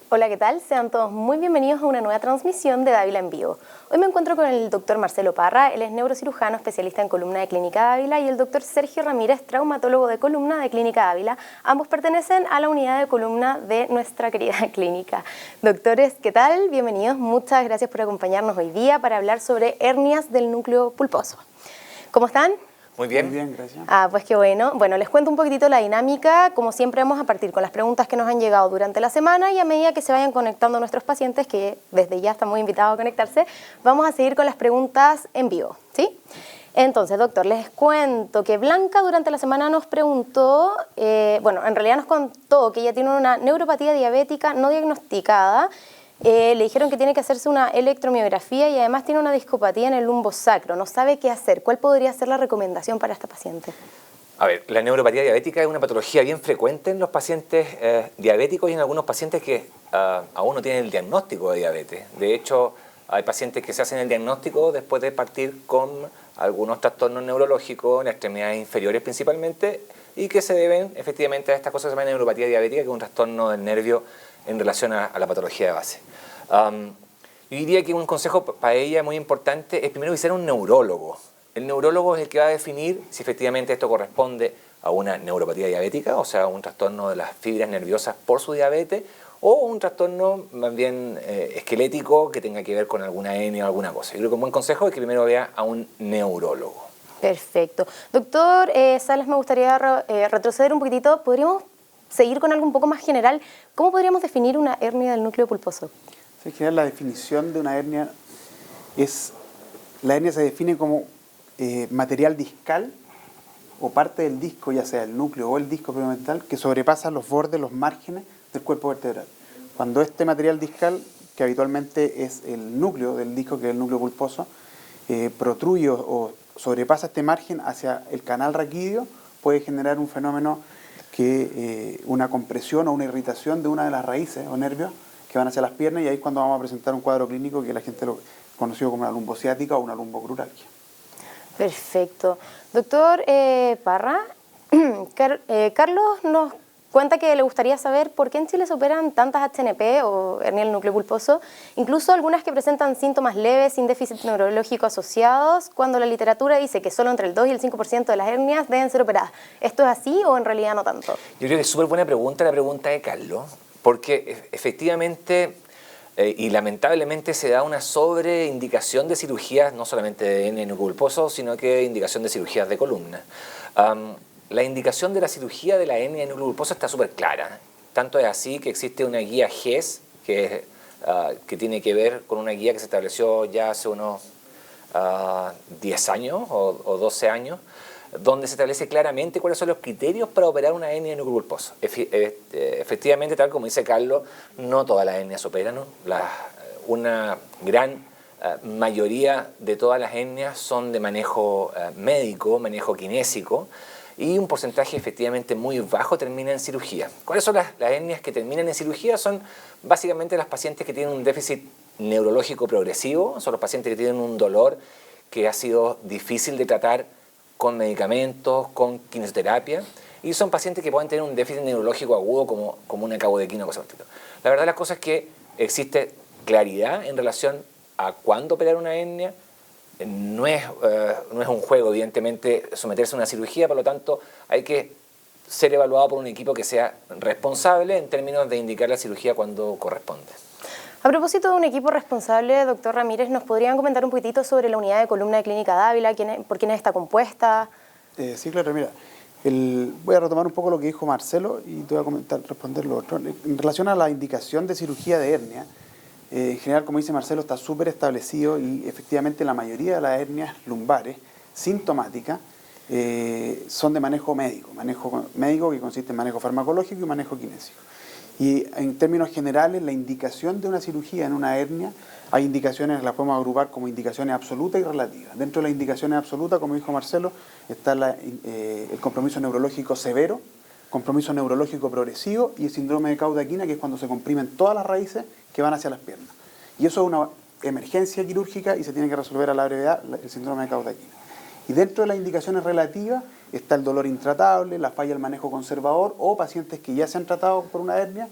Hola, ¿qué tal? Sean todos muy bienvenidos a una nueva transmisión de Dávila en Vivo. Hoy me encuentro con el doctor Marcelo Parra, él es neurocirujano especialista en columna de Clínica Dávila, y el doctor Sergio Ramírez, traumatólogo de columna de Clínica Dávila. Ambos pertenecen a la unidad de columna de nuestra querida clínica. Doctores, ¿qué tal? Bienvenidos. Muchas gracias por acompañarnos hoy día para hablar sobre hernias del núcleo pulposo. ¿Cómo están? Muy bien. Muy bien, gracias. Pues qué bueno. Bueno, les cuento un poquitito la dinámica. Como siempre, vamos a partir con las preguntas que nos han llegado durante la semana, y a medida que se vayan conectando nuestros pacientes, que desde ya están muy invitados a conectarse, vamos a seguir con las preguntas en vivo, ¿sí? Entonces, doctor, les cuento que Blanca durante la semana nos preguntó, en realidad nos contó que ella tiene una neuropatía diabética no diagnosticada. Le dijeron que tiene que hacerse una electromiografía y además tiene una discopatía en el lumbo sacro. No sabe qué hacer. ¿Cuál podría ser la recomendación para esta paciente? A ver, la neuropatía diabética es una patología bien frecuente en los pacientes diabéticos y en algunos pacientes que aún no tienen el diagnóstico de diabetes. De hecho, hay pacientes que se hacen el diagnóstico después de partir con algunos trastornos neurológicos en las extremidades inferiores principalmente, y que se deben efectivamente a estas cosas que se llama neuropatía diabética, que es un trastorno del nervio en relación a la patología de base. Yo diría que un consejo para ella muy importante es primero visitar a un neurólogo. El neurólogo es el que va a definir si efectivamente esto corresponde a una neuropatía diabética, o sea, un trastorno de las fibras nerviosas por su diabetes, o un trastorno más bien esquelético que tenga que ver con alguna hernia o alguna cosa. Yo creo que un buen consejo es que primero vea a un neurólogo. Perfecto. Doctor Salas, me gustaría retroceder un poquitito. ¿Podríamos seguir con algo un poco más general? ¿Cómo podríamos definir una hernia del núcleo pulposo? En general, la definición de una hernia es, la hernia se define como material discal o parte del disco, ya sea el núcleo o el disco perimental, que sobrepasa los bordes, los márgenes del cuerpo vertebral. Cuando este material discal, que habitualmente es el núcleo del disco, que es el núcleo pulposo, protruye o sobrepasa este margen hacia el canal raquídeo, puede generar un fenómeno que una compresión o una irritación de una de las raíces o nervios que van hacia las piernas, y ahí es cuando vamos a presentar un cuadro clínico que la gente lo conoció como una lumbociática o una lumbocruralgia. Perfecto. Doctor Parra, Carlos nos cuenta que le gustaría saber por qué en Chile se operan tantas HNP o hernia del núcleo pulposo, incluso algunas que presentan síntomas leves sin déficit neurológico asociados, cuando la literatura dice que solo entre el 2 y el 5% de las hernias deben ser operadas. ¿Esto es así o en realidad no tanto? Yo creo que es súper buena pregunta la pregunta de Carlos, porque efectivamente y lamentablemente se da una sobreindicación de cirugías, no solamente de hernia del núcleo pulposo, sino que indicación de cirugías de columna. La indicación de la cirugía de la hernia del núcleo pulposo está súper clara. Tanto es así que existe una guía GES que tiene que ver con una guía que se estableció ya hace unos 10 años o 12 años, donde se establece claramente cuáles son los criterios para operar una hernia del núcleo pulposo. Efectivamente, tal como dice Carlos, no todas las hernias se operan, ¿no? Una gran mayoría de todas las hernias son de manejo médico, manejo kinésico, y un porcentaje efectivamente muy bajo termina en cirugía. ¿Cuáles son las hernias que terminan en cirugía? Son básicamente las pacientes que tienen un déficit neurológico progresivo, son los pacientes que tienen un dolor que ha sido difícil de tratar con medicamentos, con quimioterapia, y son pacientes que pueden tener un déficit neurológico agudo como una caudequina o cosas por el estilo. La verdad de las cosas es que existe claridad en relación a cuándo operar una hernia. No es un juego, evidentemente, someterse a una cirugía, por lo tanto hay que ser evaluado por un equipo que sea responsable en términos de indicar la cirugía cuando corresponde. A propósito de un equipo responsable, doctor Ramírez, ¿nos podrían comentar un poquitito sobre la unidad de columna de Clínica Dávila? ¿Por quiénes está compuesta? Sí, claro, mira, voy a retomar un poco lo que dijo Marcelo y te voy a responder lo otro. En relación a la indicación de cirugía de hernia, en general, como dice Marcelo, está súper establecido, y efectivamente la mayoría de las hernias lumbares sintomáticas son de manejo médico que consiste en manejo farmacológico y manejo kinésico. Y en términos generales, la indicación de una cirugía en una hernia, hay indicaciones, las podemos agrupar como indicaciones absolutas y relativas. Dentro de las indicaciones absolutas, como dijo Marcelo, está el compromiso neurológico severo, compromiso neurológico progresivo y el síndrome de caudequina, que es cuando se comprimen todas las raíces que van hacia las piernas. Y eso es una emergencia quirúrgica y se tiene que resolver a la brevedad, el síndrome de caudequina. Y dentro de las indicaciones relativas está el dolor intratable, la falla del manejo conservador o pacientes que ya se han tratado por una hernia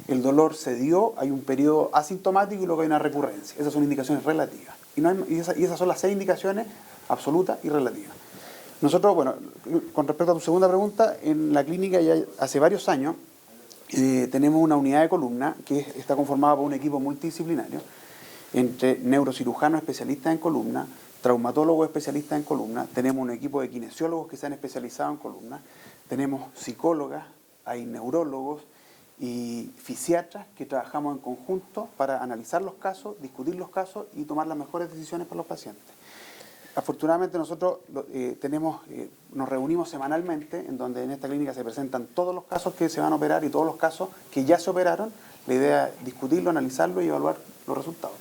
el dolor se dio, hay un periodo asintomático y luego hay una recurrencia. Esas son indicaciones relativas. Y esas son las 6 indicaciones absolutas y relativas. Nosotros, bueno, con respecto a tu segunda pregunta, en la clínica ya hace varios años tenemos una unidad de columna que está conformada por un equipo multidisciplinario entre neurocirujanos especialistas en columna, traumatólogos especialistas en columna, tenemos un equipo de kinesiólogos que se han especializado en columna, tenemos psicólogas, hay neurólogos y fisiatras que trabajamos en conjunto para analizar los casos, discutir los casos y tomar las mejores decisiones para los pacientes. Afortunadamente nosotros nos reunimos semanalmente, en donde en esta clínica se presentan todos los casos que se van a operar y todos los casos que ya se operaron. La idea es discutirlo, analizarlo y evaluar los resultados.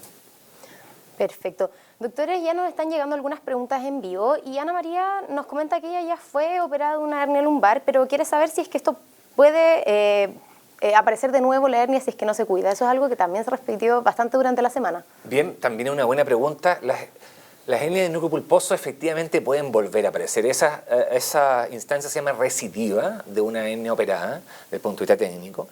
Perfecto. Doctores, ya nos están llegando algunas preguntas en vivo y Ana María nos comenta que ella ya fue operada de una hernia lumbar, pero quiere saber si es que esto puede aparecer de nuevo la hernia si es que no se cuida. Eso es algo que también se repitió bastante durante la semana. Bien, también es una buena pregunta. Las hernias de núcleo pulposo efectivamente pueden volver a aparecer. Esa instancia se llama recidiva de una hernia operada, desde el punto de vista técnico.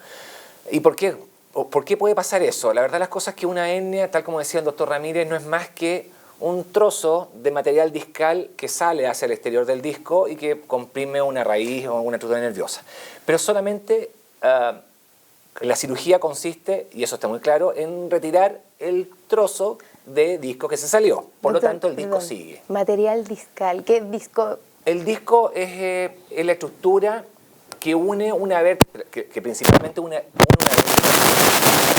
¿Y por qué? ¿Por qué puede pasar eso? La verdad las cosas es que una hernia, tal como decía el doctor Ramírez, no es más que un trozo de material discal que sale hacia el exterior del disco y que comprime una raíz o una estructura nerviosa. Pero solamente la cirugía consiste, y eso está muy claro, en retirar el trozo de disco que se salió. Por lo tanto, el disco sigue. Material discal. ¿Qué disco? El disco es la estructura que une una vértebra, que principalmente una vértebra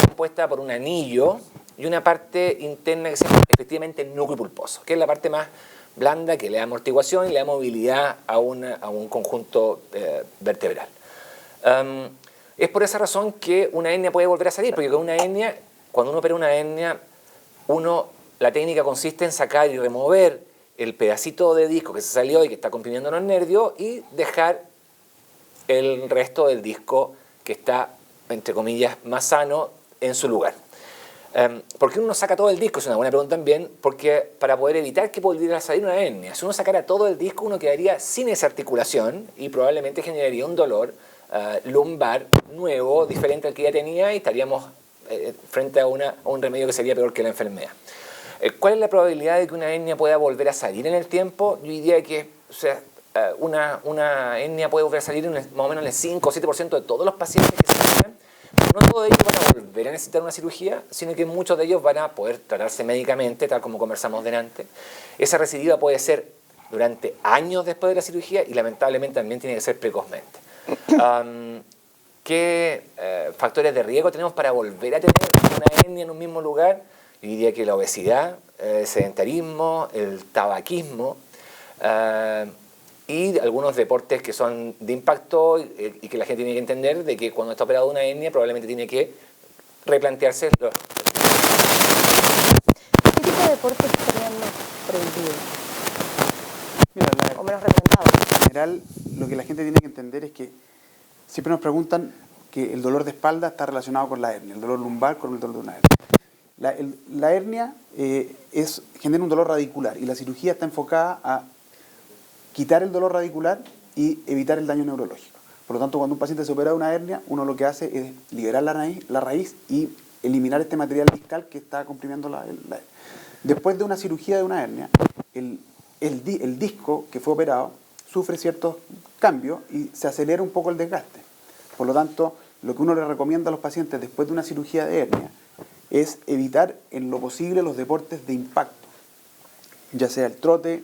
compuesta por un anillo y una parte interna que se llama efectivamente núcleo pulposo, que es la parte más blanda que le da amortiguación y le da movilidad a un conjunto vertebral. Es por esa razón que una hernia puede volver a salir, porque con una hernia, cuando uno opera una hernia, la técnica consiste en sacar y remover el pedacito de disco que se salió y que está comprimiendo los nervios y dejar el resto del disco que está, entre comillas, más sano en su lugar. ¿Por qué uno saca todo el disco? Es una buena pregunta también, porque para poder evitar que pudiera salir una hernia, si uno sacara todo el disco, uno quedaría sin esa articulación y probablemente generaría un dolor lumbar nuevo, diferente al que ya tenía, y estaríamos frente a un remedio que sería peor que la enfermedad. ¿Cuál es la probabilidad de que una hernia pueda volver a salir en el tiempo? Yo diría que una hernia puede volver a salir en más o menos en el 5 o 7% de todos los pacientes que se operan. No todos ellos van a volver a necesitar una cirugía, sino que muchos de ellos van a poder tratarse médicamente, tal como conversamos delante. Esa recidiva puede ser durante años después de la cirugía y lamentablemente también tiene que ser precozmente. ¿Qué factores de riesgo tenemos para volver a tener una hernia en un mismo lugar? Yo diría que la obesidad, el sedentarismo, el tabaquismo y algunos deportes que son de impacto y que la gente tiene que entender de que cuando está operado una hernia probablemente tiene que replantearse. ¿Qué tipo de deportes estarían más prohibidos? Mira, o menos recomendados. En general, lo que la gente tiene que entender es que siempre nos preguntan que el dolor de espalda está relacionado con la hernia, el dolor lumbar con el dolor de una hernia. La hernia genera un dolor radicular y la cirugía está enfocada a quitar el dolor radicular y evitar el daño neurológico. Por lo tanto, cuando un paciente se opera de una hernia, uno lo que hace es liberar la raíz y eliminar este material discal que está comprimiendo la hernia. Después de una cirugía de una hernia, el disco que fue operado sufre ciertos cambios y se acelera un poco el desgaste. Por lo tanto, lo que uno le recomienda a los pacientes después de una cirugía de hernia es evitar en lo posible los deportes de impacto, ya sea el trote,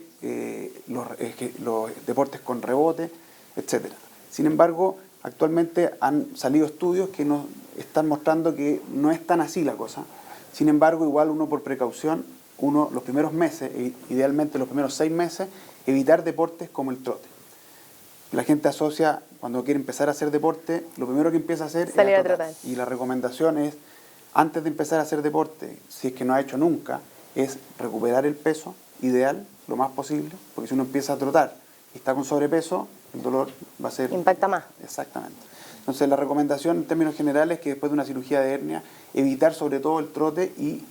los deportes con rebote, etc. Sin embargo, actualmente han salido estudios que nos están mostrando que no es tan así la cosa. Sin embargo, igual uno por precaución, los primeros meses, idealmente los primeros 6 meses, evitar deportes como el trote. La gente asocia, cuando quiere empezar a hacer deporte, lo primero que empieza a hacer salir es a trotar. Y la recomendación es, antes de empezar a hacer deporte, si es que no ha hecho nunca, es recuperar el peso ideal, lo más posible, porque si uno empieza a trotar y está con sobrepeso, el dolor va a ser... Impacta más. Exactamente. Entonces la recomendación en términos generales es que después de una cirugía de hernia, evitar sobre todo el trote y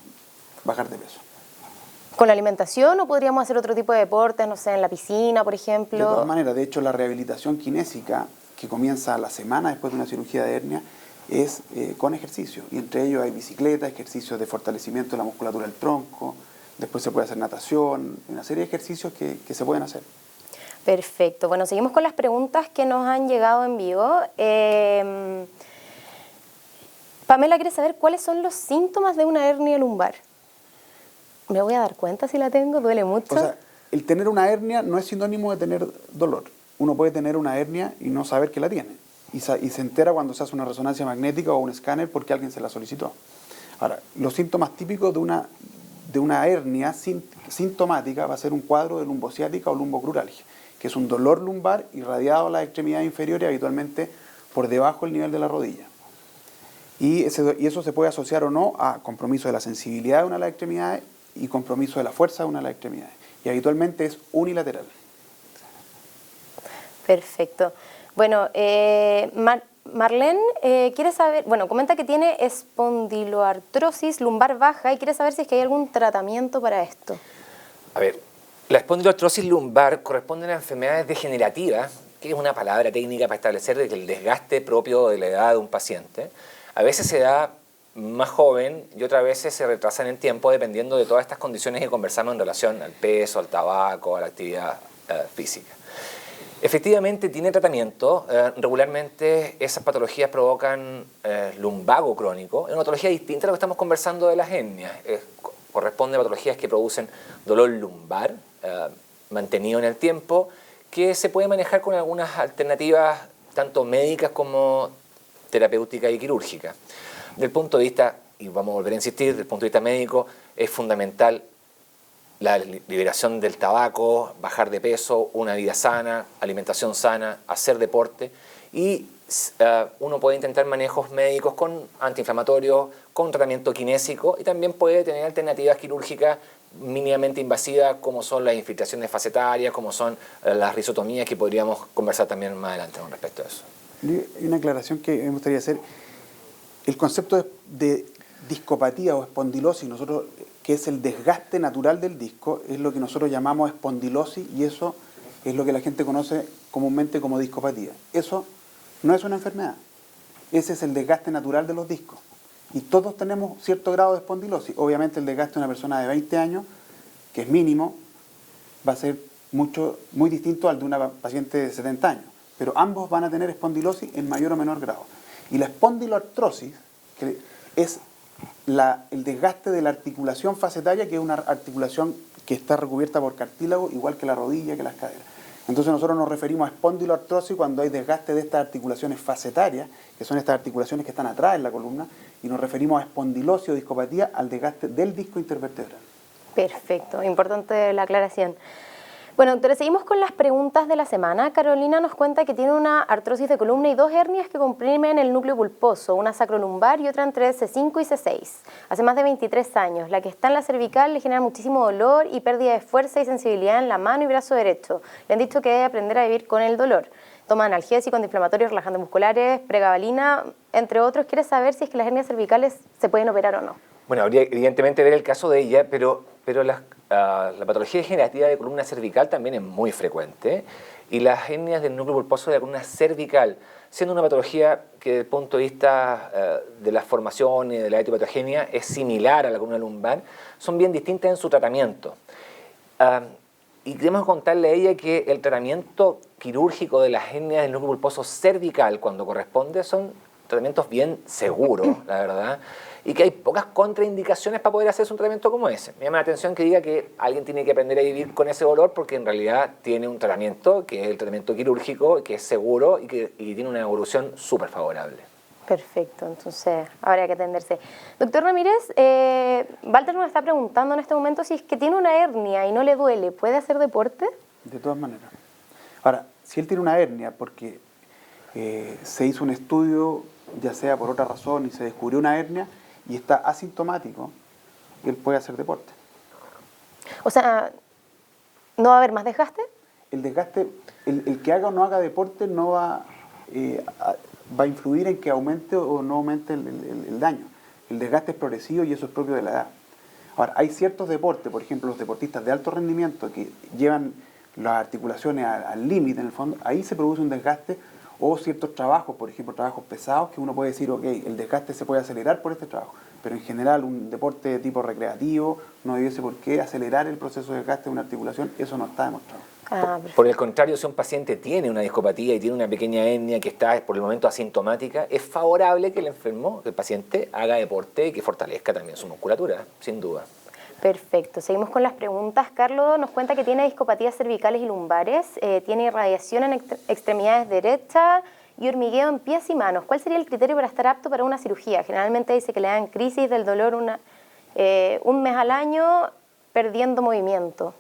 bajar de peso. ¿Con la alimentación o podríamos hacer otro tipo de deportes, no sé, en la piscina, por ejemplo? De todas maneras, de hecho la rehabilitación kinésica, que comienza a la semana después de una cirugía de hernia, es con ejercicio. Y entre ellos hay bicicleta, ejercicios de fortalecimiento de la musculatura del tronco, después se puede hacer natación, una serie de ejercicios que se pueden hacer. Perfecto. Bueno, seguimos con las preguntas que nos han llegado en vivo. Pamela quiere saber cuáles son los síntomas de una hernia lumbar. ¿Me voy a dar cuenta si la tengo? ¿Duele mucho? O sea, el tener una hernia no es sinónimo de tener dolor. Uno puede tener una hernia y no saber que la tiene. Y se entera cuando se hace una resonancia magnética o un escáner porque alguien se la solicitó. Ahora, los síntomas típicos de una hernia sintomática va a ser un cuadro de lumbociática o lumbocruralgia, que es un dolor lumbar irradiado a las extremidades inferiores, habitualmente por debajo del nivel de la rodilla. Y eso se puede asociar o no a compromiso de la sensibilidad de una de las extremidades y compromiso de la fuerza de una de las extremidades. Y habitualmente es unilateral. Perfecto. Bueno, Marlene quiere saber, bueno, comenta que tiene espondiloartrosis lumbar baja y quiere saber si es que hay algún tratamiento para esto. A ver, la espondiloartrosis lumbar corresponde a enfermedades degenerativas, que es una palabra técnica para establecer el desgaste propio de la edad de un paciente. A veces se da más joven y otras veces se retrasa en el tiempo dependiendo de todas estas condiciones que conversamos en relación al peso, al tabaco, a la actividad física. Efectivamente tiene tratamiento, regularmente esas patologías provocan lumbago crónico, es una patología distinta a lo que estamos conversando de las hernias, corresponde a patologías que producen dolor lumbar mantenido en el tiempo, que se puede manejar con algunas alternativas tanto médicas como terapéutica y quirúrgica. Del punto de vista, y vamos a volver a insistir, del punto de vista médico, es fundamental la liberación del tabaco, bajar de peso, una vida sana, alimentación sana, hacer deporte y uno puede intentar manejos médicos con antiinflamatorios, con tratamiento kinésico y también puede tener alternativas quirúrgicas mínimamente invasivas como son las infiltraciones facetarias, como son las risotomías que podríamos conversar también más adelante con respecto a eso. Hay una aclaración que me gustaría hacer. El concepto de discopatía o espondilosis, que es el desgaste natural del disco, es lo que nosotros llamamos espondilosis y eso es lo que la gente conoce comúnmente como discopatía. Eso no es una enfermedad, ese es el desgaste natural de los discos. Y todos tenemos cierto grado de espondilosis. Obviamente el desgaste de una persona de 20 años, que es mínimo, va a ser muy distinto al de una paciente de 70 años. Pero ambos van a tener espondilosis en mayor o menor grado. Y la espondiloartrosis, que es el desgaste de la articulación facetaria, que es una articulación que está recubierta por cartílago, igual que la rodilla, que las caderas. Entonces nosotros nos referimos a espondiloartrosis cuando hay desgaste de estas articulaciones facetarias, que son estas articulaciones que están atrás en la columna, y nos referimos a espondilosis o discopatía al desgaste del disco intervertebral. Perfecto, importante la aclaración. Bueno, doctora, seguimos con las preguntas de la semana. Carolina nos cuenta que tiene una artrosis de columna y 2 hernias que comprimen el núcleo pulposo, una sacrolumbar y otra entre C5 y C6. Hace más de 23 años. La que está en la cervical le genera muchísimo dolor y pérdida de fuerza y sensibilidad en la mano y brazo derecho. Le han dicho que debe aprender a vivir con el dolor. Toma analgésicos, antiinflamatorios, relajantes musculares, pregabalina, entre otros. Quiere saber si es que las hernias cervicales se pueden operar o no. Bueno, habría evidentemente ver el caso de ella, pero la patología degenerativa de columna cervical también es muy frecuente y las hernias del núcleo pulposo de la columna cervical, siendo una patología que desde el punto de vista de las formaciones, de la etiopatogenia, es similar a la columna lumbar, son bien distintas en su tratamiento. Y queremos contarle a ella que el tratamiento quirúrgico de las hernias del núcleo pulposo cervical, cuando corresponde, son tratamientos bien seguros, la verdad, y que hay pocas contraindicaciones para poder hacerse un tratamiento como ese. Me llama la atención que diga que alguien tiene que aprender a vivir con ese dolor porque en realidad tiene un tratamiento que es el tratamiento quirúrgico, que es seguro y tiene una evolución súper favorable. Perfecto, entonces habrá que atenderse. Doctor Ramírez, Walter nos está preguntando en este momento si es que tiene una hernia y no le duele, ¿puede hacer deporte? De todas maneras. Ahora, si él tiene una hernia porque se hizo un estudio, ya sea por otra razón, y se descubrió una hernia y está asintomático, él puede hacer deporte. O sea, ¿no va a haber más desgaste? El desgaste, el que haga o no haga deporte no va a influir en que aumente o no aumente el daño. El desgaste es progresivo y eso es propio de la edad. Ahora, hay ciertos deportes, por ejemplo, los deportistas de alto rendimiento que llevan las articulaciones al límite, en el fondo, ahí se produce un desgaste o ciertos trabajos, por ejemplo, trabajos pesados, que uno puede decir, ok, el desgaste se puede acelerar por este trabajo, pero en general un deporte de tipo recreativo no debiese por qué acelerar el proceso de desgaste de una articulación, eso no está demostrado. Por el contrario, si un paciente tiene una discopatía y tiene una pequeña hernia que está por el momento asintomática, es favorable que el paciente haga deporte y que fortalezca también su musculatura, sin duda. Perfecto. Seguimos con las preguntas. Carlos nos cuenta que tiene discopatías cervicales y lumbares, tiene irradiación en extremidades derechas y hormigueo en pies y manos. ¿Cuál sería el criterio para estar apto para una cirugía? Generalmente dice que le dan crisis del dolor un mes al año perdiendo movimiento.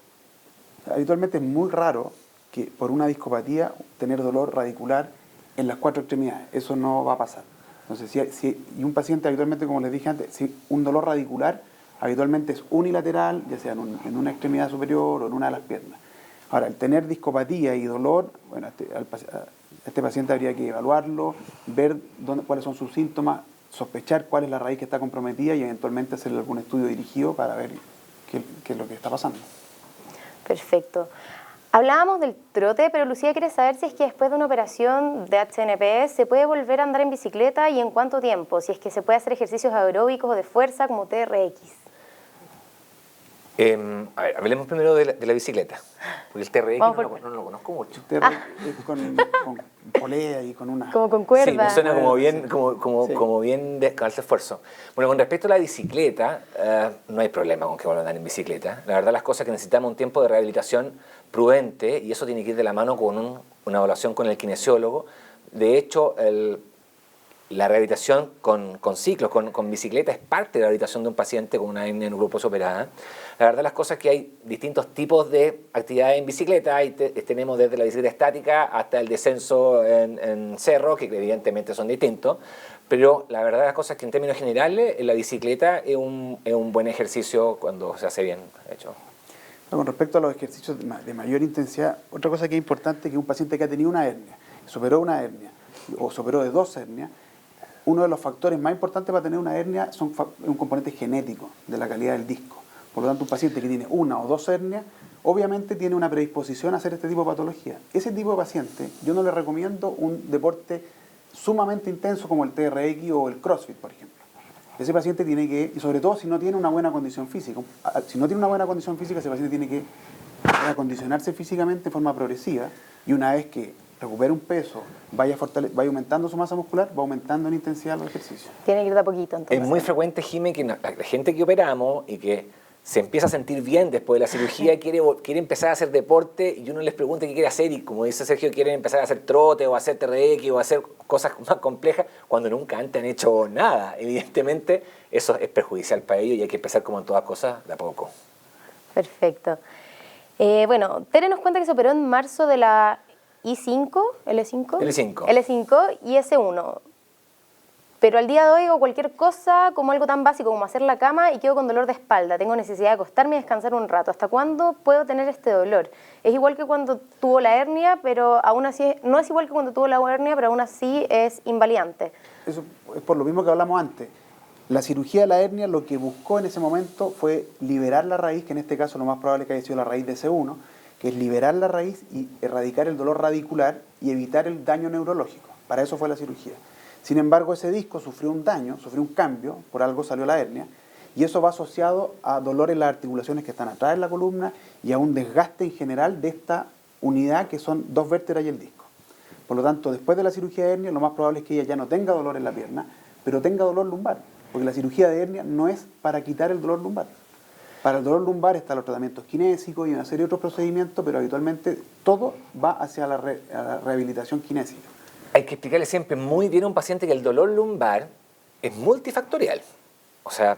Habitualmente es muy raro que por una discopatía tener dolor radicular en las 4 extremidades. Eso no va a pasar. Entonces, y un paciente habitualmente, como les dije antes, si un dolor radicular habitualmente es unilateral, ya sea en una extremidad superior o en una de las piernas. Ahora, el tener discopatía y dolor, bueno, este paciente habría que evaluarlo, ver cuáles son sus síntomas, sospechar cuál es la raíz que está comprometida y eventualmente hacerle algún estudio dirigido para ver qué es lo que está pasando. Perfecto. Hablábamos del trote, pero Lucía quiere saber si es que después de una operación de HNPS se puede volver a andar en bicicleta y en cuánto tiempo, si es que se puede hacer ejercicios aeróbicos o de fuerza como TRX. A ver, hablemos primero de la bicicleta, porque el TRX no lo conozco mucho. El TRX es con polea y con una... Como con cuerda. Sí, me suena como bien de alto esfuerzo. Bueno, con respecto a la bicicleta, no hay problema con que vuelvan a andar en bicicleta. La verdad, las cosas que necesitamos un tiempo de rehabilitación prudente, y eso tiene que ir de la mano con una evaluación con el kinesiólogo. De hecho, la rehabilitación con ciclos, con bicicleta, es parte de la rehabilitación de un paciente con una hernia nucleoposa operada. La verdad, las cosas que hay distintos tipos de actividades en bicicleta. Tenemos desde la bicicleta estática hasta el descenso en cerro, que evidentemente son distintos. Pero la verdad, las cosas que en términos generales, la bicicleta es un buen ejercicio cuando se hace bien hecho. Con respecto a los ejercicios de mayor intensidad, otra cosa que es importante es que un paciente que ha tenido una hernia, superó una hernia o superó de 2 hernias, uno de los factores más importantes para tener una hernia es un componente genético de la calidad del disco. Por lo tanto, un paciente que tiene 1 o 2 hernias, obviamente tiene una predisposición a hacer este tipo de patología. Ese tipo de paciente, yo no le recomiendo un deporte sumamente intenso como el TRX o el CrossFit, por ejemplo. Ese paciente tiene que, y sobre todo si no tiene una buena condición física, si no tiene una buena condición física, ese paciente tiene que acondicionarse físicamente en forma progresiva, y una vez que recupere un peso, vaya aumentando su masa muscular, va aumentando en intensidad los ejercicios. Tiene que ir de a poquito, entonces. Es muy frecuente, Jimé, que la gente que operamos y que se empieza a sentir bien después de la cirugía, quiere empezar a hacer deporte, y uno les pregunta qué quiere hacer, y como dice Sergio, quieren empezar a hacer trote o a hacer TRX o a hacer cosas más complejas cuando nunca antes han hecho nada. Evidentemente eso es perjudicial para ellos y hay que empezar, como en todas cosas, de a poco. Perfecto. Bueno, Tere nos cuenta que se operó en marzo de la I5, L5 y S1. Pero al día de hoy hago cualquier cosa, como algo tan básico como hacer la cama, y quedo con dolor de espalda. Tengo necesidad de acostarme y descansar un rato. ¿Hasta cuándo puedo tener este dolor? Es igual que cuando tuvo la hernia, pero aún así no es igual que cuando tuvo la hernia, pero aún así es invalidante. Eso es por lo mismo que hablamos antes. La cirugía de la hernia lo que buscó en ese momento fue liberar la raíz, que en este caso lo más probable es que haya sido la raíz de C1, que es liberar la raíz y erradicar el dolor radicular y evitar el daño neurológico. Para eso fue la cirugía. Sin embargo, ese disco sufrió un daño, sufrió un cambio, por algo salió la hernia, y eso va asociado a dolor en las articulaciones que están atrás de la columna y a un desgaste en general de esta unidad que son 2 vértebras y el disco. Por lo tanto, después de la cirugía de hernia, lo más probable es que ella ya no tenga dolor en la pierna, pero tenga dolor lumbar, porque la cirugía de hernia no es para quitar el dolor lumbar. Para el dolor lumbar están los tratamientos kinésicos y una serie de otros procedimientos, pero habitualmente todo va hacia la rehabilitación kinésica. Hay que explicarle siempre muy bien a un paciente que el dolor lumbar es multifactorial. O sea,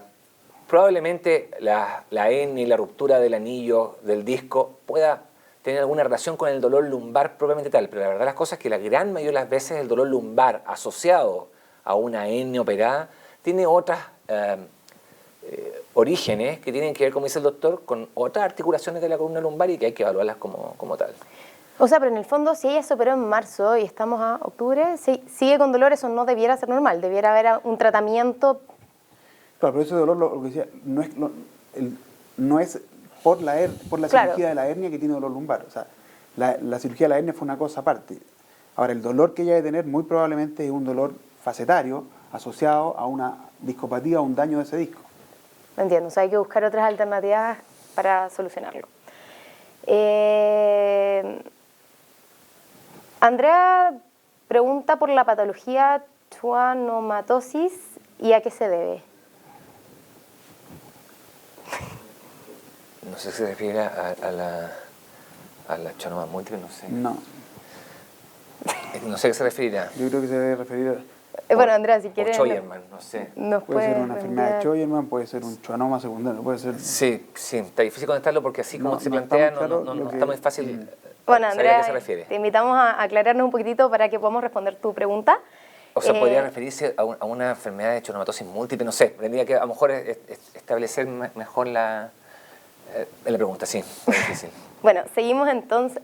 probablemente la hernia y la ruptura del anillo del disco pueda tener alguna relación con el dolor lumbar propiamente tal, pero la verdad las cosas es que la gran mayoría de las veces el dolor lumbar asociado a una hernia operada tiene otras orígenes que tienen que ver, como dice el doctor, con otras articulaciones de la columna lumbar y que hay que evaluarlas como tal. O sea, pero en el fondo, si ella se operó en marzo y estamos a octubre, si sigue con dolor, eso no debiera ser normal, debiera haber un tratamiento. Claro, pero ese dolor, lo que decía, no es por la claro, cirugía de la hernia que tiene dolor lumbar. O sea, la cirugía de la hernia fue una cosa aparte. Ahora, el dolor que ella debe tener muy probablemente es un dolor facetario asociado a una discopatía o un daño de ese disco. Entiendo, o sea, hay que buscar otras alternativas para solucionarlo. Andrea pregunta por la patología schwannomatosis y a qué se debe. No sé si se refiere a la schwannoma múltiple, no sé. No, No sé a qué se referirá. yo creo que se debe referir Bueno, Andrea, si quieres... O Scheuermann, no sé. Nos puede ser puedes una enfermedad de enviar- Scheuermann, puede ser un schwannoma secundario, puede ser... Sí, está difícil conectarlo porque así como No, se no está plantea muy claro no lo está que- muy fácil Bueno, saber a Andrea, qué se refiere. te invitamos a aclararnos un poquitito para que podamos responder tu pregunta. O sea, podría referirse a una enfermedad de schwannomatosis múltiple, no sé. Tendría que a lo mejor establecer mejor en la pregunta, sí, es difícil. Bueno, seguimos entonces.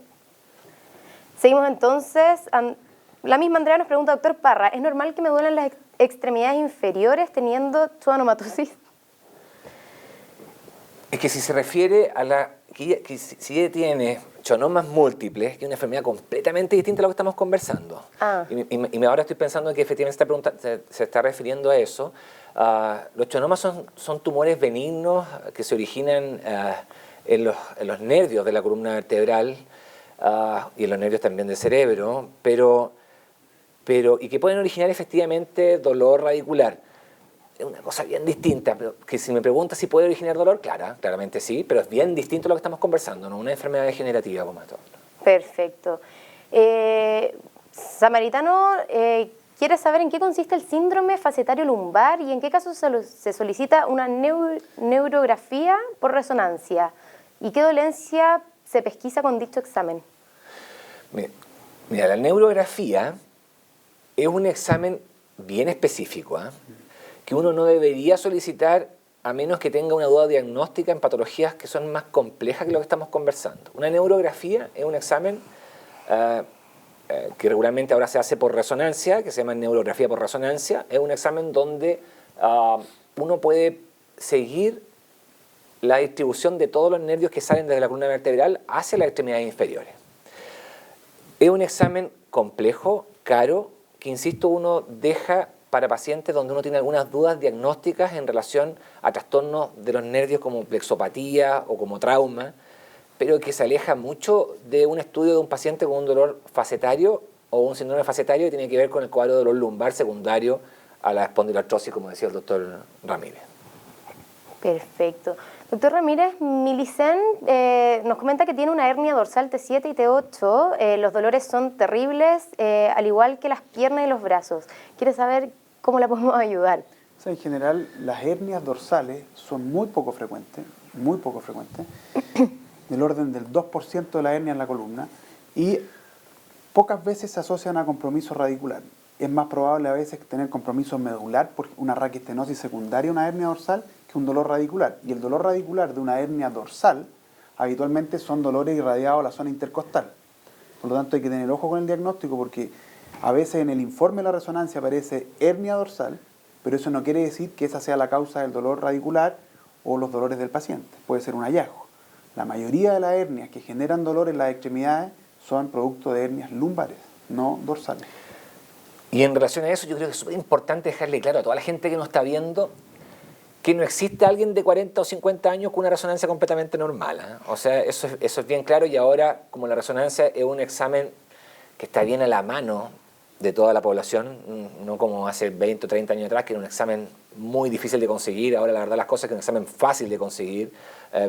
La misma Andrea nos pregunta, doctor Parra, ¿es normal que me duelen las extremidades inferiores teniendo schwannomatosis? Es que si se refiere a si ella tiene schwannomas múltiples, que es una enfermedad completamente distinta a lo que estamos conversando. Y ahora estoy pensando que efectivamente esta pregunta se está refiriendo a eso. Los schwannomas son tumores benignos que se originan en los nervios de la columna vertebral y en los nervios también del cerebro, y que pueden originar efectivamente dolor radicular. Es una cosa bien distinta, pero que si me preguntas si puede originar dolor, claramente sí, pero es bien distinto a lo que estamos conversando, no una enfermedad degenerativa como esto. Perfecto. Samaritano quiere saber en qué consiste el síndrome facetario lumbar y en qué casos se solicita una neurografía por resonancia y qué dolencia se pesquisa con dicho examen. Mira, la neurografía es un examen bien específico, que uno no debería solicitar a menos que tenga una duda diagnóstica en patologías que son más complejas que lo que estamos conversando. Una neurografía es un examen que regularmente ahora se hace por resonancia, que se llama neurografía por resonancia. Es un examen donde uno puede seguir la distribución de todos los nervios que salen desde la columna vertebral hacia las extremidades inferiores. Es un examen complejo, caro, que, insisto, uno deja para pacientes donde uno tiene algunas dudas diagnósticas en relación a trastornos de los nervios como plexopatía o como trauma, pero que se aleja mucho de un estudio de un paciente con un dolor facetario o un síndrome facetario que tiene que ver con el cuadro de dolor lumbar secundario a la espondiloartrosis, como decía el doctor Ramírez. Perfecto. Doctor Ramírez, Milicen nos comenta que tiene una hernia dorsal T7 y T8. Los dolores son terribles, al igual que las piernas y los brazos. Quiere saber cómo la podemos ayudar. O sea, en general, las hernias dorsales son muy poco frecuentes, del orden del 2% de la hernia en la columna, y pocas veces se asocian a compromiso radicular. Es más probable a veces tener compromiso medular por una raquiestenosis secundaria a una hernia dorsal que un dolor radicular. Y el dolor radicular de una hernia dorsal habitualmente son dolores irradiados a la zona intercostal. Por lo tanto hay que tener ojo con el diagnóstico porque a veces en el informe de la resonancia aparece hernia dorsal, pero eso no quiere decir que esa sea la causa del dolor radicular o los dolores del paciente. Puede ser un hallazgo. La mayoría de las hernias que generan dolor en las extremidades son producto de hernias lumbares, no dorsales. Y en relación a eso, yo creo que es súper importante dejarle claro a toda la gente que nos está viendo que no existe alguien de 40 o 50 años con una resonancia completamente normal. O sea, eso es bien claro, y ahora, como la resonancia es un examen que está bien a la mano de toda la población, no como hace 20 o 30 años atrás, que era un examen muy difícil de conseguir. Ahora, la verdad, las cosas es que es un examen fácil de conseguir,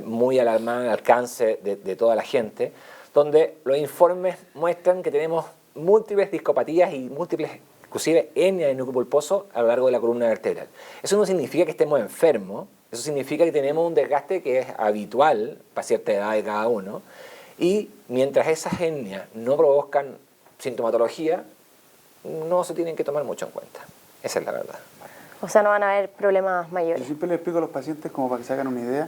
muy al alcance de toda la gente, donde los informes muestran que tenemos múltiples discopatías y múltiples, inclusive hernias del núcleo pulposo a lo largo de la columna vertebral. Eso no significa que estemos enfermos, eso significa que tenemos un desgaste que es habitual para cierta edad de cada uno, y mientras esas hernias no provocan sintomatología, no se tienen que tomar mucho en cuenta. Esa es la verdad. O sea, no van a haber problemas mayores. Yo siempre le explico a los pacientes, como para que se hagan una idea,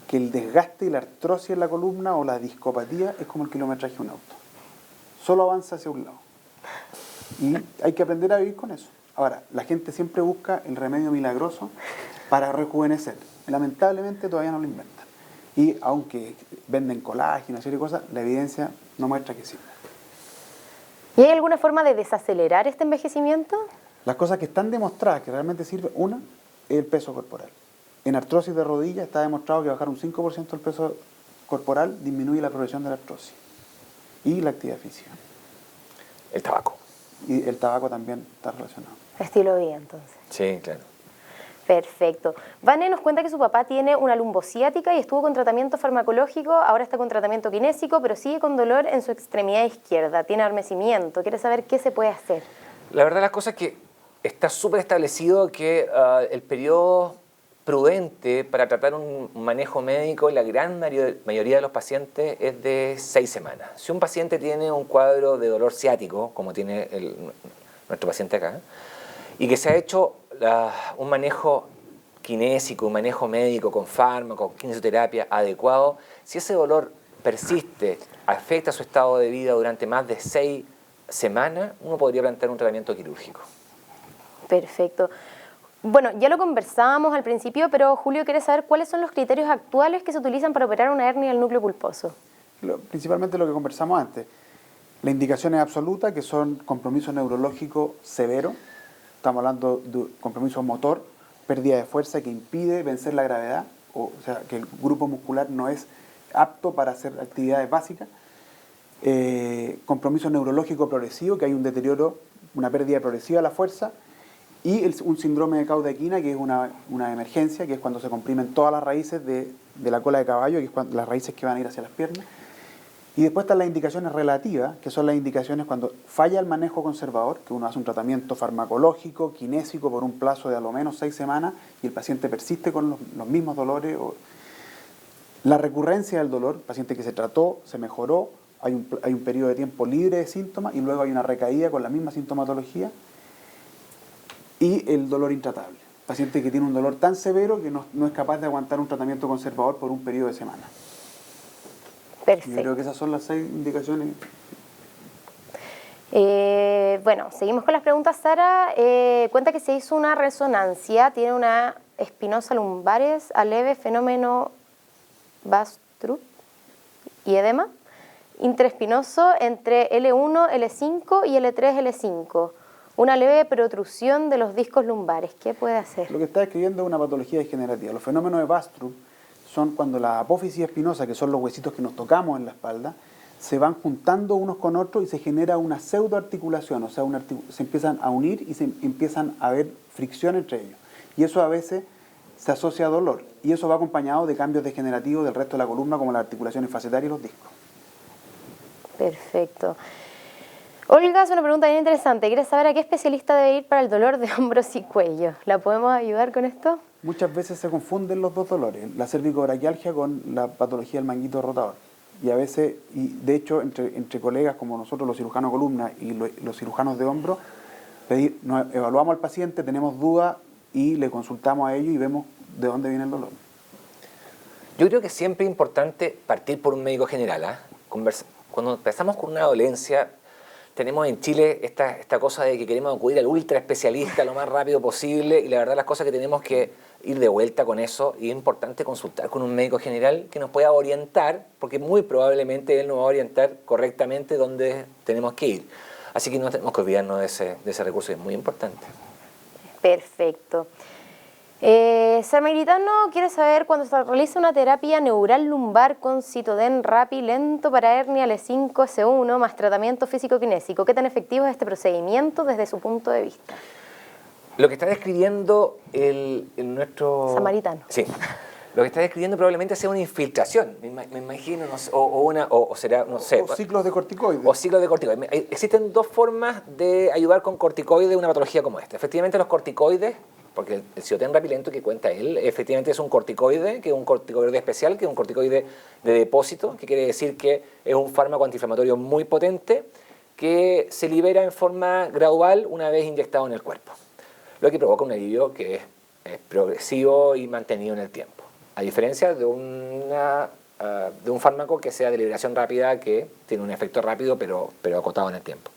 que el desgaste y la artrosis en la columna o la discopatía es como el kilometraje de un auto. Solo avanza hacia un lado. Y hay que aprender a vivir con eso. Ahora, la gente siempre busca el remedio milagroso para rejuvenecer. Lamentablemente todavía no lo inventan. Y aunque venden colágeno y una serie de cosas, la evidencia no muestra que sí. ¿Y hay alguna forma de desacelerar este envejecimiento? Las cosas que están demostradas que realmente sirven, una, es el peso corporal. En artrosis de rodilla está demostrado que bajar un 5% el peso corporal disminuye la progresión de la artrosis. Y la actividad física. El tabaco. Y el tabaco también está relacionado. Estilo vida, entonces. Sí, claro. Perfecto. Vane nos cuenta que su papá tiene una lumbociática y estuvo con tratamiento farmacológico, ahora está con tratamiento kinésico, pero sigue con dolor en su extremidad izquierda, tiene adormecimiento, quiere saber qué se puede hacer. La verdad las cosas es que está súper establecido que el periodo prudente para tratar un manejo médico en la gran mayoría de los pacientes es de 6 semanas. Si un paciente tiene un cuadro de dolor ciático, como tiene nuestro paciente acá, y que se ha hecho un manejo kinésico, un manejo médico con fármacos, kinesioterapia adecuado, si ese dolor persiste, afecta su estado de vida durante más de 6 semanas, uno podría plantear un tratamiento quirúrgico. Perfecto. Bueno, ya lo conversábamos al principio, pero Julio quiere saber cuáles son los criterios actuales que se utilizan para operar una hernia del núcleo pulposo. Principalmente lo que conversamos antes. La indicación es absoluta, que son compromiso neurológico severo. Estamos hablando de compromiso motor, pérdida de fuerza que impide vencer la gravedad, o sea, que el grupo muscular no es apto para hacer actividades básicas. Compromiso neurológico progresivo, que hay un deterioro, una pérdida progresiva de la fuerza. Y un síndrome de cauda-equina, que es una emergencia, que es cuando se comprimen todas las raíces de la cola de caballo, que es las raíces que van a ir hacia las piernas. Y después están las indicaciones relativas, que son las indicaciones cuando falla el manejo conservador, que uno hace un tratamiento farmacológico, kinésico, por un plazo de a lo menos 6 semanas, y el paciente persiste con los mismos dolores. La recurrencia del dolor, el paciente que se trató, se mejoró, hay un periodo de tiempo libre de síntomas, y luego hay una recaída con la misma sintomatología. Y el dolor intratable. Paciente que tiene un dolor tan severo que no es capaz de aguantar un tratamiento conservador por un periodo de semanas. Perfecto. Yo creo que esas son las 6 indicaciones. Bueno, seguimos con las preguntas. Sara cuenta que se hizo una resonancia, tiene una espinosa lumbares a leve fenómeno Bastrup y edema interespinoso entre L1, L5 y L3, L5. Una leve protrusión de los discos lumbares. ¿Qué puede hacer? Lo que está describiendo es una patología degenerativa. Los fenómenos de Bastrup son cuando la apófisis espinosa, que son los huesitos que nos tocamos en la espalda, se van juntando unos con otros y se genera una pseudoarticulación, o sea, se empiezan a unir y se empiezan a ver fricción entre ellos. Y eso a veces se asocia a dolor. Y eso va acompañado de cambios degenerativos del resto de la columna, como las articulaciones facetarias y los discos. Perfecto. Olga hace una pregunta bien interesante. Quiere saber a qué especialista debe ir para el dolor de hombros y cuello. ¿La podemos ayudar con esto? Muchas veces se confunden los dos dolores, la cervicobraquialgia con la patología del manguito rotador. Y a veces, y de hecho, entre colegas como nosotros, los cirujanos de columna y los cirujanos de hombro, nos evaluamos al paciente, tenemos dudas y le consultamos a ellos y vemos de dónde viene el dolor. Yo creo que siempre es importante partir por un médico general. Cuando empezamos con una dolencia, tenemos en Chile esta cosa de que queremos acudir al ultra especialista lo más rápido posible, y la verdad las cosas que tenemos que ir de vuelta con eso, y es importante consultar con un médico general que nos pueda orientar, porque muy probablemente él nos va a orientar correctamente dónde tenemos que ir. Así que no tenemos que olvidarnos de ese recurso, que es muy importante. Perfecto. Samaritano quiere saber cuando se realiza una terapia neural lumbar con Citoden Rapi lento para hernia L5, S1 más tratamiento físico-kinésico. ¿Qué tan efectivo es este procedimiento desde su punto de vista? Lo que está describiendo nuestro... Samaritano. Sí. Lo que está describiendo probablemente sea una infiltración, me imagino, no sé, o será, no sé. O ciclos de corticoides. O ciclos de corticoides. Existen dos formas de ayudar con corticoides en una patología como esta. Efectivamente los corticoides, porque el Citoden Rapi lento que cuenta él, efectivamente es un corticoide, que es un corticoide especial, que es un corticoide de depósito, que quiere decir que es un fármaco antiinflamatorio muy potente, que se libera en forma gradual una vez inyectado en el cuerpo. Lo que provoca un alivio que es progresivo y mantenido en el tiempo. A diferencia de un fármaco que sea de liberación rápida, que tiene un efecto rápido pero acotado en el tiempo.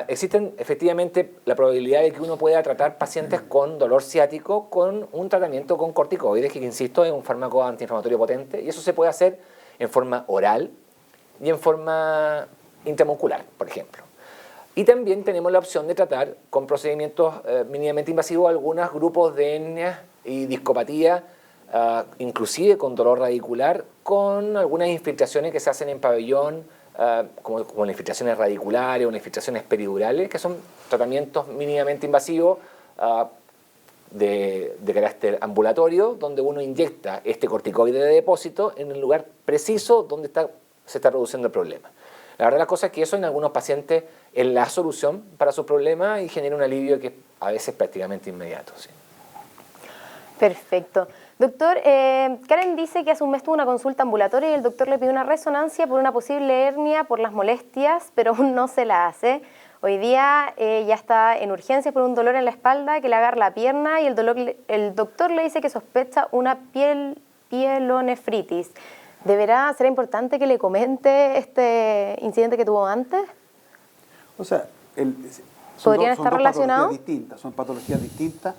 Existen efectivamente la probabilidad de que uno pueda tratar pacientes con dolor ciático con un tratamiento con corticoides, que insisto es un fármaco antiinflamatorio potente, y eso se puede hacer en forma oral y en forma intramuscular, por ejemplo. Y también tenemos la opción de tratar con procedimientos mínimamente invasivos algunos grupos de hernias y discopatía, inclusive con dolor radicular, con algunas infiltraciones que se hacen en pabellón, como las infiltraciones radiculares o las infiltraciones peridurales, que son tratamientos mínimamente invasivos de carácter ambulatorio, donde uno inyecta este corticoide de depósito en el lugar preciso donde se está produciendo el problema. La verdad, la cosa es que eso en algunos pacientes es la solución para su problema y genera un alivio que a veces es prácticamente inmediato. ¿Sí? Perfecto. Doctor, Karen dice que hace un mes tuvo una consulta ambulatoria y el doctor le pidió una resonancia por una posible hernia por las molestias, pero aún no se la hace. Hoy día ya está en urgencias por un dolor en la espalda que le agarra la pierna y el doctor le dice que sospecha una pielonefritis. ¿Será importante que le comente este incidente que tuvo antes? O sea, ¿Podrían estar relacionados? Son patologías distintas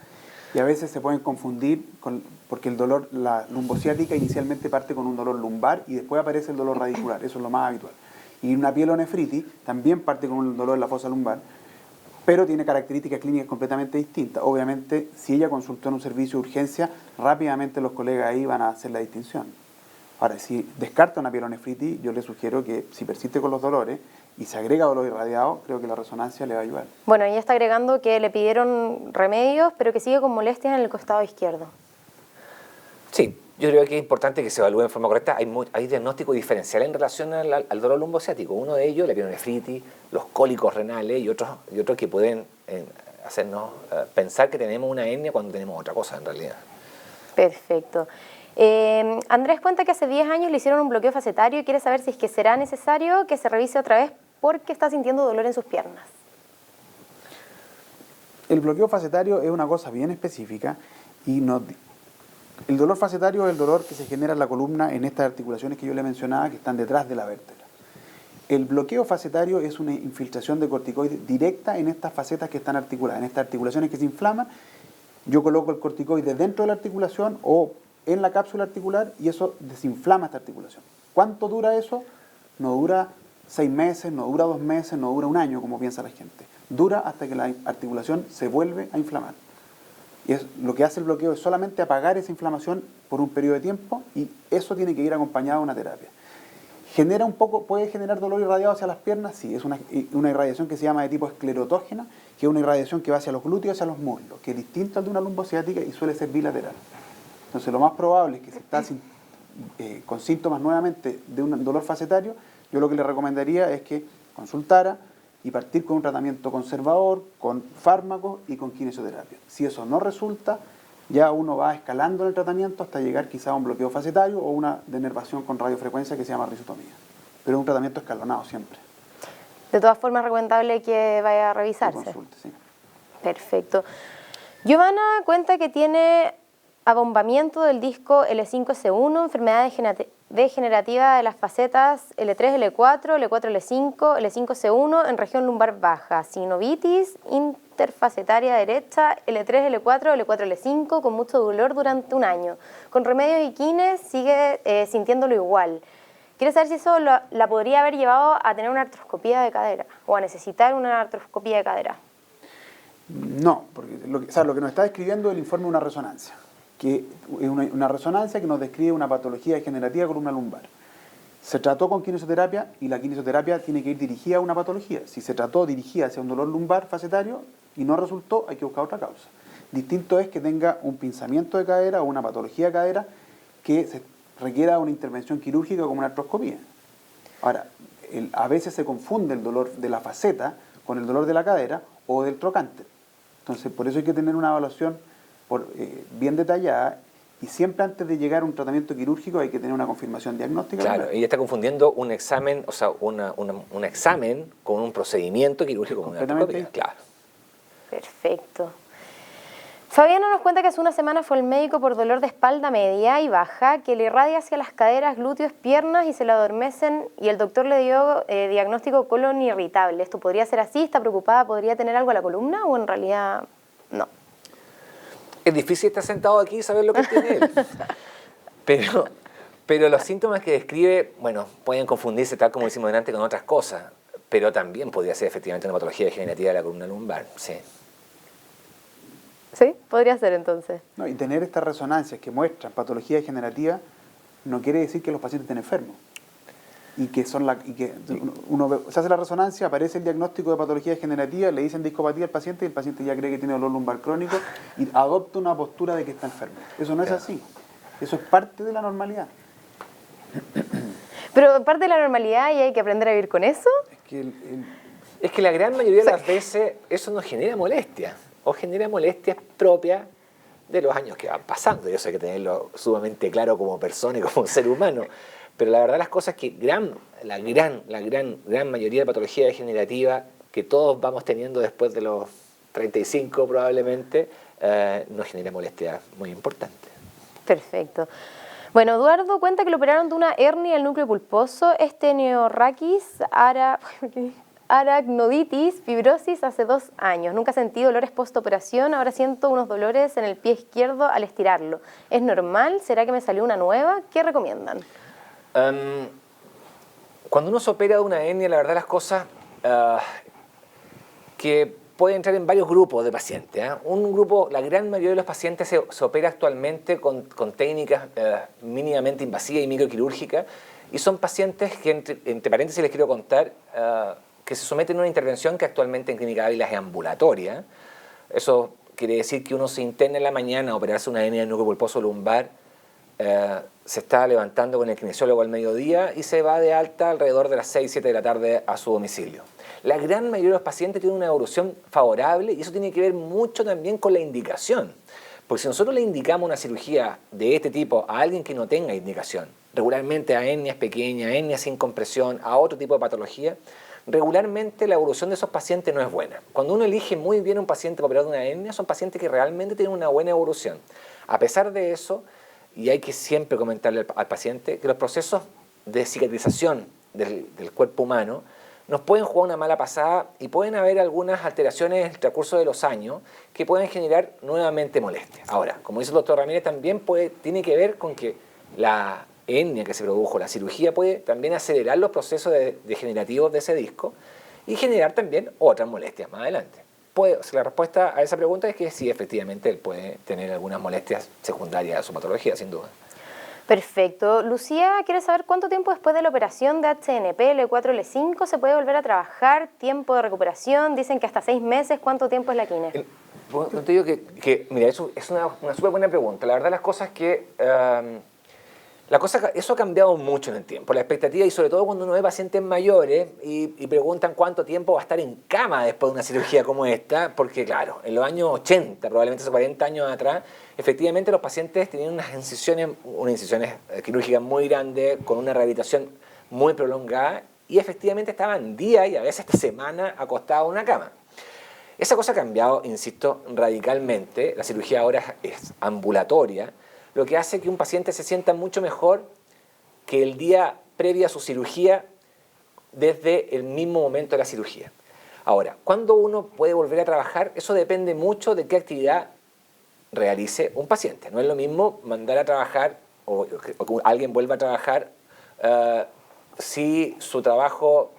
y a veces se pueden confundir porque el dolor, la lumbociática inicialmente parte con un dolor lumbar y después aparece el dolor radicular, eso es lo más habitual. Y una pielonefritis también parte con un dolor en la fosa lumbar, pero tiene características clínicas completamente distintas. Obviamente, si ella consultó en un servicio de urgencia, rápidamente los colegas ahí van a hacer la distinción. Ahora, si descarta una pielonefritis, yo le sugiero que si persiste con los dolores y se agrega dolor irradiado, creo que la resonancia le va a ayudar. Bueno, ella está agregando que le pidieron remedios, pero que sigue con molestias en el costado izquierdo. Sí, yo creo que es importante que se evalúe en forma correcta. Hay diagnósticos diferenciales en relación al dolor lumbociático. Uno de ellos, la pielonefritis, los cólicos renales y otros que pueden hacernos pensar que tenemos una hernia cuando tenemos otra cosa en realidad. Perfecto. Andrés cuenta que hace 10 años le hicieron un bloqueo facetario y quiere saber si es que será necesario que se revise otra vez porque está sintiendo dolor en sus piernas. El bloqueo facetario es una cosa bien específica y el dolor facetario es el dolor que se genera en la columna en estas articulaciones que yo le mencionaba que están detrás de la vértebra. El bloqueo facetario es una infiltración de corticoides directa en estas facetas que están articuladas, en estas articulaciones que se inflaman. Yo coloco el corticoide dentro de la articulación o en la cápsula articular y eso desinflama esta articulación. ¿Cuánto dura eso? No dura 6 meses, no dura 2 meses, no dura un año, como piensa la gente. Dura hasta que la articulación se vuelve a inflamar. Y lo que hace el bloqueo es solamente apagar esa inflamación por un periodo de tiempo y eso tiene que ir acompañado de una terapia. ¿Puede generar dolor irradiado hacia las piernas? Sí, es una irradiación que se llama de tipo esclerotógena, que es una irradiación que va hacia los glúteos y hacia los muslos, que es distinta al de una lumbociática y suele ser bilateral. Entonces, lo más probable es que si está con síntomas nuevamente de un dolor facetario, yo lo que le recomendaría es que consultara y partir con un tratamiento conservador, con fármacos y con kinesioterapia. Si eso no resulta, ya uno va escalando en el tratamiento hasta llegar quizá a un bloqueo facetario o una denervación con radiofrecuencia que se llama risotomía. Pero es un tratamiento escalonado siempre. De todas formas, recomendable que vaya a revisarse. Consulte, sí. Perfecto. Giovanna cuenta que tiene abombamiento del disco L5-S1, enfermedad degenerativa de las facetas L3, L4, L4, L5, L5-S1 en región lumbar baja, sinovitis interfacetaria derecha, L3, L4, L4, L5 con mucho dolor durante un año. Con remedios y quines sigue sintiéndolo igual. Quiere saber si eso la podría haber llevado a tener una artroscopía de cadera o a necesitar una artroscopía de cadera. No, porque lo que nos está describiendo es el informe de una resonancia, que es una resonancia que nos describe una patología degenerativa columna lumbar. Se trató con kinesioterapia y la kinesioterapia tiene que ir dirigida a una patología. Si se trató dirigida hacia un dolor lumbar facetario y no resultó, hay que buscar otra causa. Distinto es que tenga un pinzamiento de cadera o una patología de cadera que se requiera una intervención quirúrgica como una artroscopía. Ahora, a veces se confunde el dolor de la faceta con el dolor de la cadera o del trocánter. Entonces, por eso hay que tener una evaluación bien detallada y siempre antes de llegar a un tratamiento quirúrgico hay que tener una confirmación diagnóstica. Claro, ella está confundiendo un examen, o sea, un examen con un procedimiento quirúrgico como una artroscopía. Claro. Perfecto. Fabiana nos cuenta que hace una semana fue al médico por dolor de espalda media y baja, que le irradia hacia las caderas, glúteos, piernas y se le adormecen y el doctor le dio diagnóstico colon irritable. ¿Esto podría ser así? ¿Está preocupada? ¿Podría tener algo a la columna o en realidad no? Es difícil estar sentado aquí y saber lo que tiene él. Pero los síntomas que describe, bueno, pueden confundirse tal como decimos delante con otras cosas. pero también podría ser efectivamente una patología degenerativa de la columna lumbar, sí. ¿Sí? Podría ser entonces. No, y tener estas resonancias que muestran patología degenerativa no quiere decir que los pacientes estén enfermos. Y que se hace la resonancia, aparece el diagnóstico de patología degenerativa, le dicen discopatía al paciente y el paciente ya cree que tiene dolor lumbar crónico y adopta una postura de que está enfermo. Eso no es así. Eso es parte de la normalidad. Pero parte de la normalidad y hay que aprender a vivir con eso. Es que la gran mayoría de las veces eso nos genera molestia, o genera molestias propias de los años que van pasando. Y eso hay que tenerlo sumamente claro como persona y como ser humano. Pero la verdad las cosas es que la gran mayoría de patología degenerativa que todos vamos teniendo después de los 35 probablemente, nos genera molestias muy importantes. Perfecto. Bueno, Eduardo cuenta que lo operaron de una hernia del núcleo pulposo, estenoraquis, aracnoditis, fibrosis hace 2 años. Nunca sentí dolores post-operación, ahora siento unos dolores en el pie izquierdo al estirarlo. ¿Es normal? ¿Será que me salió una nueva? ¿Qué recomiendan? Cuando uno se opera de una hernia, la verdad las cosas que puede entrar en varios grupos de pacientes. Un grupo, la gran mayoría de los pacientes se opera actualmente con técnicas mínimamente invasivas y microquirúrgicas, y son pacientes que, entre paréntesis les quiero contar, que se someten a una intervención que actualmente en Clínica Ávila es ambulatoria. Eso quiere decir que uno se interna en la mañana a operarse una hernia del núcleo pulposo lumbar, se está levantando con el kinesiólogo al mediodía y se va de alta alrededor de las 6, 7 de la tarde a su domicilio. La gran mayoría de los pacientes tienen una evolución favorable y eso tiene que ver mucho también con la indicación. Porque si nosotros le indicamos una cirugía de este tipo a alguien que no tenga indicación, regularmente a hernias pequeñas, hernias sin compresión, a otro tipo de patología, regularmente la evolución de esos pacientes no es buena. Cuando uno elige muy bien a un paciente para operar de una hernia, son pacientes que realmente tienen una buena evolución. A pesar de eso, y hay que siempre comentarle al paciente que los procesos de cicatrización del cuerpo humano nos pueden jugar una mala pasada y pueden haber algunas alteraciones en el transcurso de los años que pueden generar nuevamente molestias. Ahora, como dice el doctor Ramírez, también tiene que ver con que la hernia que se produjo, la cirugía, puede también acelerar los procesos degenerativos de ese disco y generar también otras molestias más adelante. La respuesta a esa pregunta es que sí, efectivamente, él puede tener algunas molestias secundarias a su patología, sin duda. Perfecto. Lucía quiere saber cuánto tiempo después de la operación de HNP, L4, L5 se puede volver a trabajar, tiempo de recuperación, dicen que hasta 6 meses, ¿cuánto tiempo es la quine? Bueno, te digo que mira, eso es una súper buena pregunta. La verdad las cosas es que eso ha cambiado mucho en el tiempo, la expectativa, y sobre todo cuando uno ve pacientes mayores y preguntan cuánto tiempo va a estar en cama después de una cirugía como esta, porque claro, en los años 80, probablemente hace 40 años atrás, efectivamente los pacientes tenían unas incisiones quirúrgicas muy grandes, con una rehabilitación muy prolongada, y efectivamente estaban días y a veces hasta semanas acostados en una cama. Esa cosa ha cambiado, insisto, radicalmente. La cirugía ahora es ambulatoria, lo que hace que un paciente se sienta mucho mejor que el día previo a su cirugía desde el mismo momento de la cirugía. Ahora, ¿cuándo uno puede volver a trabajar? Eso depende mucho de qué actividad realice un paciente. No es lo mismo mandar a trabajar o que alguien vuelva a trabajar si su trabajo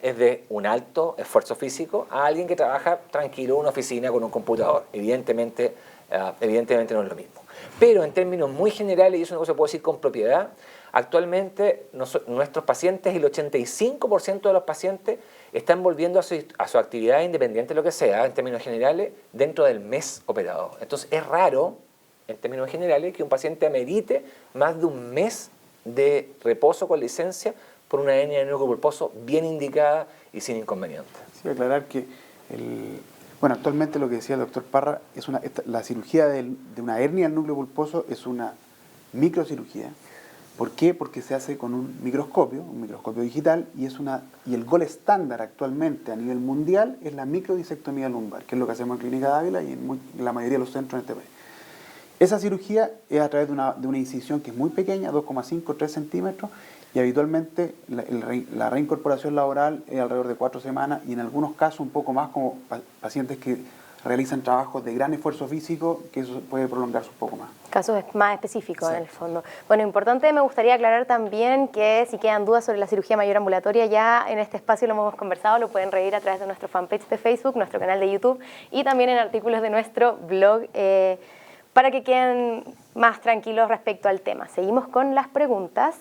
es de un alto esfuerzo físico a alguien que trabaja tranquilo en una oficina con un computador. Evidentemente no es lo mismo. Pero en términos muy generales, y eso es una cosa que puedo decir con propiedad, actualmente nuestros pacientes, el 85% de los pacientes están volviendo a su actividad independiente de lo que sea, en términos generales, dentro del mes operado. Entonces es raro, en términos generales, que un paciente amerite más de un mes de reposo con licencia por una hernia del núcleo pulposo bien indicada y sin inconveniente. Sí, aclarar que actualmente lo que decía el doctor Parra, la cirugía de una hernia del núcleo pulposo es una microcirugía. ¿Por qué? Porque se hace con un microscopio digital, y el gol estándar actualmente a nivel mundial es la microdisectomía lumbar, que es lo que hacemos en Clínica de Ávila y en la mayoría de los centros en este país. Esa cirugía es a través de una incisión que es muy pequeña, 2,5, 3 centímetros, y habitualmente la reincorporación laboral es alrededor de 4 semanas y en algunos casos un poco más, como pacientes que realizan trabajos de gran esfuerzo físico, que eso puede prolongarse un poco más. Casos más específicos, Sí. en el fondo. Bueno, importante, me gustaría aclarar también que si quedan dudas sobre la cirugía mayor ambulatoria, ya en este espacio lo hemos conversado, lo pueden reír a través de nuestro fanpage de Facebook, nuestro canal de YouTube y también en artículos de nuestro blog para que queden más tranquilos respecto al tema. Seguimos con las preguntas.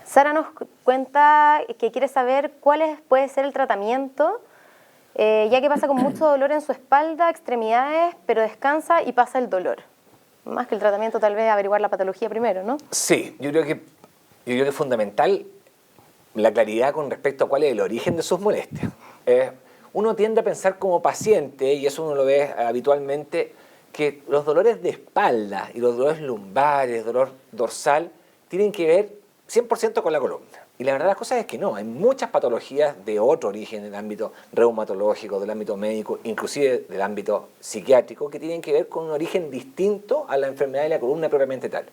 Sara nos cuenta que quiere saber puede ser el tratamiento, ya que pasa con mucho dolor en su espalda, extremidades, pero descansa y pasa el dolor. Más que el tratamiento, tal vez averiguar la patología primero, ¿no? Sí, yo creo que es fundamental la claridad con respecto a cuál es el origen de sus molestias. Uno tiende a pensar como paciente, y eso uno lo ve habitualmente, que los dolores de espalda y los dolores lumbares, dolor dorsal, tienen que ver 100% con la columna. Y la verdad de las cosas es que no, hay muchas patologías de otro origen, del ámbito reumatológico, del ámbito médico, inclusive del ámbito psiquiátrico, que tienen que ver con un origen distinto a la enfermedad de la columna propiamente tal.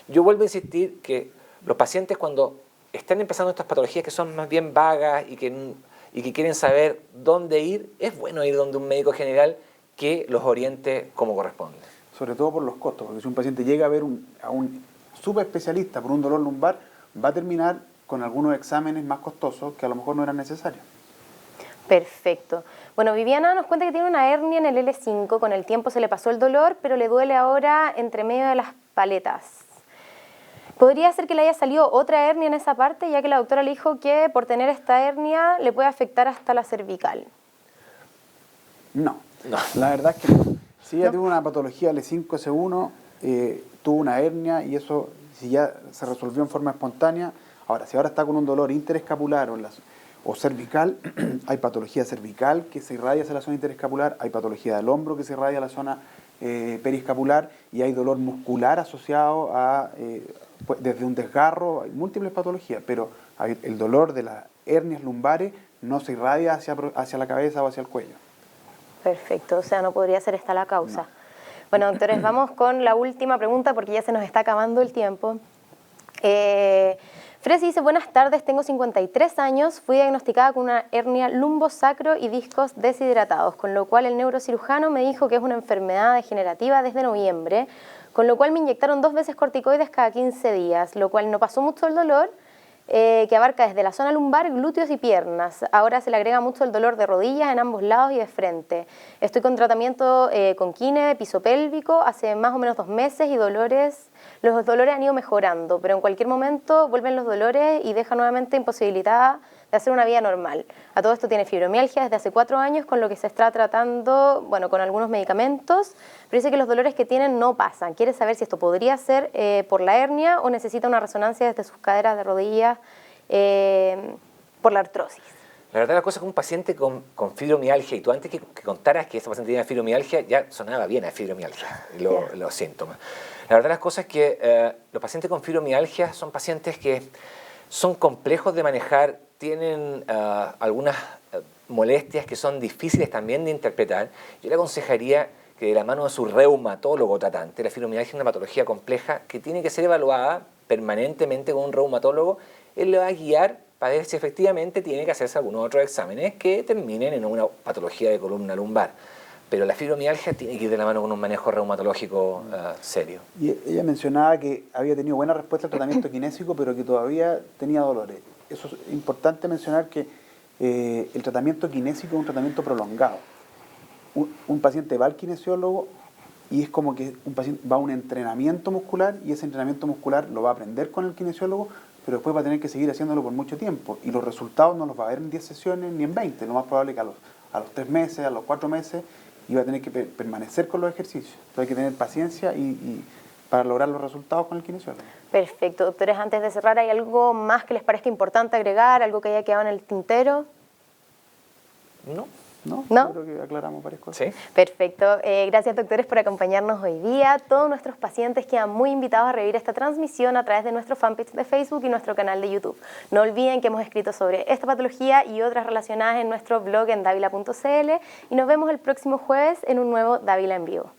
Yo vuelvo a insistir que los pacientes cuando están empezando estas patologías que son más bien vagas y que quieren saber dónde ir, es bueno ir donde un médico general que los oriente como corresponde. Sobre todo por los costos, porque si un paciente llega a ver a un subespecialista por un dolor lumbar, va a terminar con algunos exámenes más costosos que a lo mejor no eran necesarios. Perfecto. Bueno, Viviana nos cuenta que tiene una hernia en el L5, con el tiempo se le pasó el dolor, pero le duele ahora entre medio de las paletas. ¿Podría ser que le haya salido otra hernia en esa parte, ya que la doctora le dijo que por tener esta hernia le puede afectar hasta la cervical? No, la verdad es que no. Si ella tuvo una patología L5-S1, tuvo una hernia y eso, si ya se resolvió en forma espontánea, si ahora está con un dolor interescapular o cervical, hay patología cervical que se irradia hacia la zona interescapular, hay patología del hombro que se irradia a la zona periescapular y hay dolor muscular asociado a, desde un desgarro, hay múltiples patologías, pero el dolor de las hernias lumbares no se irradia hacia la cabeza o hacia el cuello. Perfecto, o sea, no podría ser esta la causa. No. Bueno, doctores, vamos con la última pregunta porque ya se nos está acabando el tiempo. Fresi dice, buenas tardes, tengo 53 años, fui diagnosticada con una hernia lumbosacro y discos deshidratados, con lo cual el neurocirujano me dijo que es una enfermedad degenerativa desde noviembre, con lo cual me inyectaron 2 veces corticoides cada 15 días, lo cual no pasó mucho el dolor, que abarca desde la zona lumbar, glúteos y piernas. Ahora se le agrega mucho el dolor de rodillas en ambos lados y de frente. Estoy con tratamiento con kine, piso pélvico, hace más o menos 2 meses y los dolores han ido mejorando, pero en cualquier momento vuelven los dolores y deja nuevamente imposibilitada de hacer una vida normal. A todo esto tiene fibromialgia desde hace 4 años, con lo que se está tratando, bueno, con algunos medicamentos, pero dice que los dolores que tienen no pasan. Quiere saber si esto podría ser por la hernia o necesita una resonancia desde sus caderas de rodillas por la artrosis. La verdad la cosa es que un paciente con fibromialgia, y tú antes que contaras que ese paciente tenía fibromialgia, ya sonaba bien a fibromialgia, los síntomas. La verdad las cosas es que los pacientes con fibromialgia son pacientes que son complejos de manejar, tienen algunas molestias que son difíciles también de interpretar. Yo le aconsejaría que de la mano de su reumatólogo tratante, la fibromialgia es una patología compleja que tiene que ser evaluada permanentemente con un reumatólogo. Él le va a guiar para ver si efectivamente tiene que hacerse algunos otros exámenes que terminen en una patología de columna lumbar. Pero la fibromialgia tiene que ir de la mano con un manejo reumatológico serio. Y ella mencionaba que había tenido buena respuesta al tratamiento kinésico, pero que todavía tenía dolores. Eso es importante mencionar que el tratamiento kinésico es un tratamiento prolongado. Un paciente va al kinesiólogo y es como que un paciente va a un entrenamiento muscular y ese entrenamiento muscular lo va a aprender con el kinesiólogo, pero después va a tener que seguir haciéndolo por mucho tiempo y los resultados no los va a ver en 10 sesiones ni en 20. Lo más probable es que a los 3 meses, a los 4 meses, iba a tener que permanecer con los ejercicios. Entonces hay que tener paciencia y para lograr los resultados con el kinesiólogo. Perfecto. Doctores, antes de cerrar, ¿hay algo más que les parezca importante agregar? ¿Algo que haya quedado en el tintero? No. ¿No? ¿No? Creo que aclaramos varias cosas. ¿Sí? Perfecto. Gracias, doctores, por acompañarnos hoy día. Todos nuestros pacientes quedan muy invitados a revivir esta transmisión a través de nuestro fanpage de Facebook y nuestro canal de YouTube. No olviden que hemos escrito sobre esta patología y otras relacionadas en nuestro blog en davila.cl y nos vemos el próximo jueves en un nuevo Dávila en Vivo.